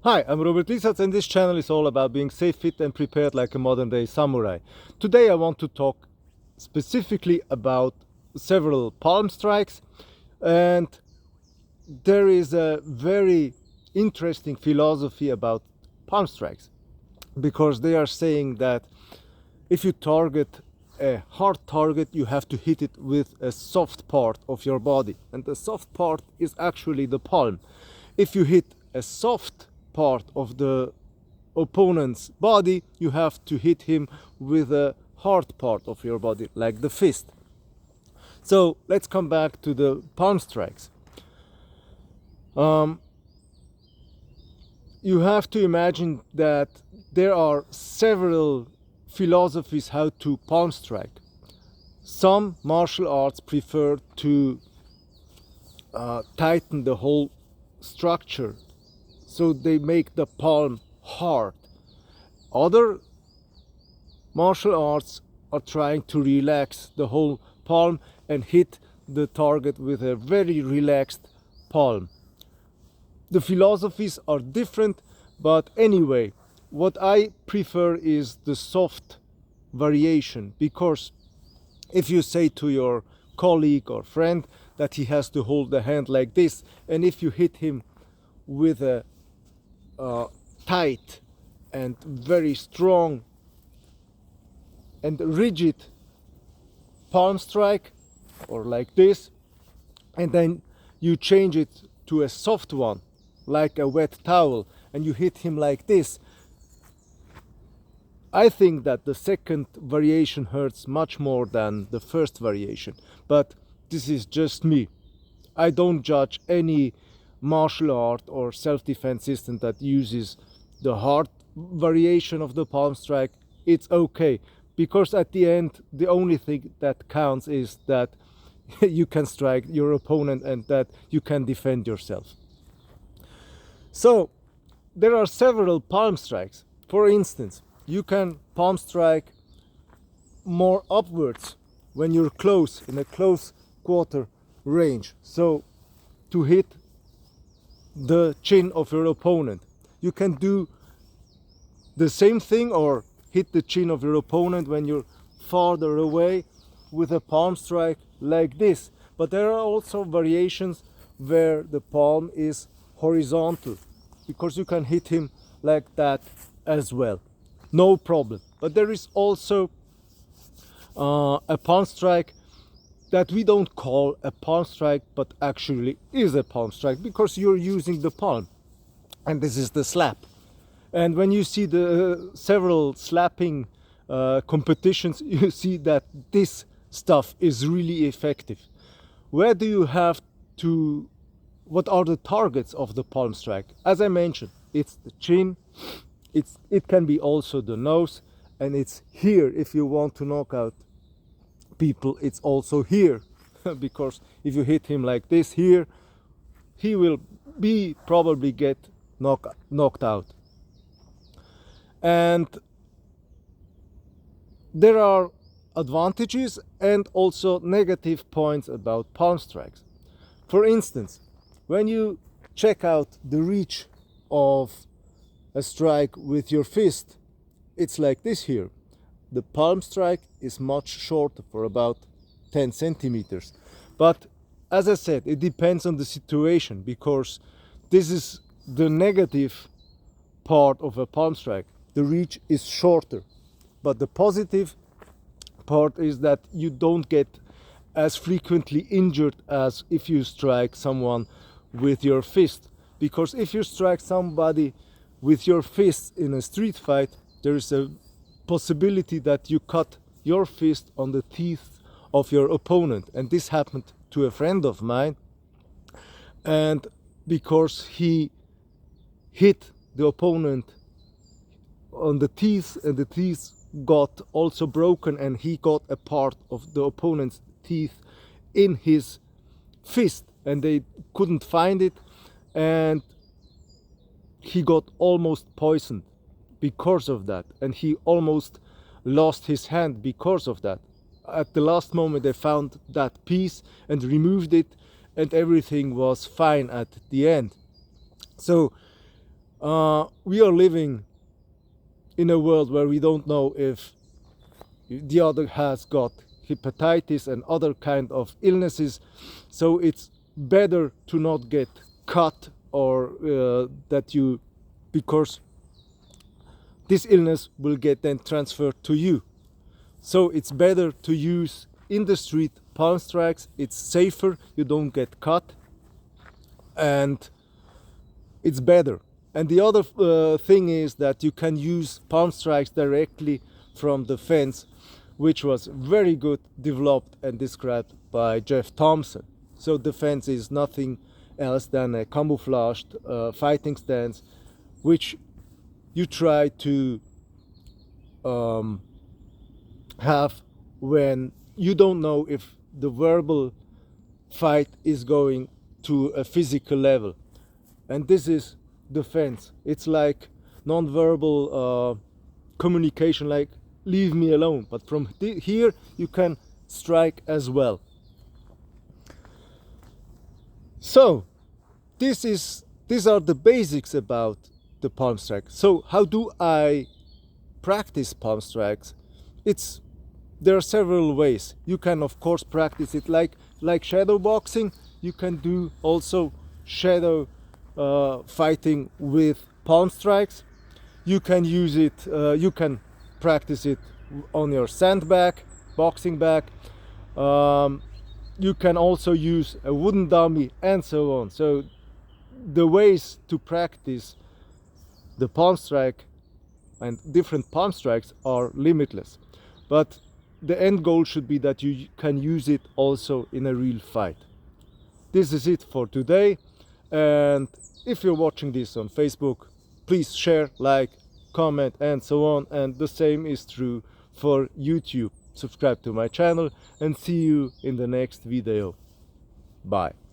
Hi, I'm Robert Lisatz and this channel is all about being safe, fit and prepared like a modern day samurai. Today I want to talk specifically about several palm strikes, and there is a very interesting philosophy about palm strikes, because they are saying that if you target a hard target, you have to hit it with a soft part of your body, and the soft part is actually the palm. If you hit a soft part of the opponent's body, you have to hit him with a hard part of your body, like the fist. So let's come back to the palm strikes. You have to imagine that there are several philosophies how to palm strike. Some martial arts prefer to tighten the whole structure, so they make the palm hard. Other martial arts are trying to relax the whole palm and hit the target with a very relaxed palm. The philosophies are different, but anyway, what I prefer is the soft variation, because if you say to your colleague or friend that he has to hold the hand like this, and if you hit him with a tight and very strong and rigid palm strike, or like this, and then you change it to a soft one like a wet towel and you hit him like this, I think that the second variation hurts much more than the first variation. But this is just me. I don't judge any martial art or self-defense system that uses the hard variation of the palm strike. It's okay, because at the end the only thing that counts is that you can strike your opponent and that you can defend yourself. So there are several palm strikes. For instance, you can palm strike more upwards when you're close, in a close quarter range, so to hit the chin of your opponent. You can do the same thing or hit the chin of your opponent when you're farther away with a palm strike like this. But there are also variations where the palm is horizontal, because you can hit him like that as well, no problem. But there is also a palm strike that we don't call a palm strike, but actually is a palm strike, because you're using the palm, and this is the slap. And when you see the several slapping competitions, you see that this stuff is really effective. Where do you have to, what are the targets of the palm strike? As I mentioned, it's the chin, it can be also the nose, and it's here. If you want to knock out people, it's also here because if you hit him like this here, he will probably get knocked out. And there are advantages and also negative points about palm strikes. For instance, when you check out the reach of a strike with your fist, it's like this here. The palm strike is much shorter, for about 10 centimeters. But as I said, it depends on the situation, because this is the negative part of a palm strike. The reach is shorter. But the positive part is that you don't get as frequently injured as if you strike someone with your fist. Because if you strike somebody with your fist in a street fight, there is a possibility that you cut your fist on the teeth of your opponent. And this happened to a friend of mine, and because he hit the opponent on the teeth, and the teeth got also broken, and he got a part of the opponent's teeth in his fist, and they couldn't find it, and he got almost poisoned because of that, and he almost lost his hand because of that. At the last moment they found that piece and removed it, and everything was fine at the end. So We are living in a world where we don't know if the other has got hepatitis and other kind of illnesses, so it's better to not get cut or that you, because this illness will get then transferred to you. So it's better to use in the street palm strikes. It's safer, you don't get cut, and it's better. And the other thing is that you can use palm strikes directly from the fence, which was very good developed and described by Jeff Thompson. So the fence is nothing else than a camouflaged fighting stance, which you try to have when you don't know if the verbal fight is going to a physical level. And this is defense. It's like non-verbal communication, like leave me alone. But from here you can strike as well. So these are the basics about the palm strike. So how do I practice palm strikes? There are several ways. You can of course practice it like shadow boxing. You can do also shadow fighting with palm strikes. You can use it, you can practice it on your sandbag, boxing bag. You can also use a wooden dummy and so on. So the ways to practice the palm strike and different palm strikes are limitless. But the end goal should be that you can use it also in a real fight. This is it for today. And if you're watching this on Facebook, please share, like, comment and so on. And the same is true for YouTube. Subscribe to my channel and see you in the next video. Bye.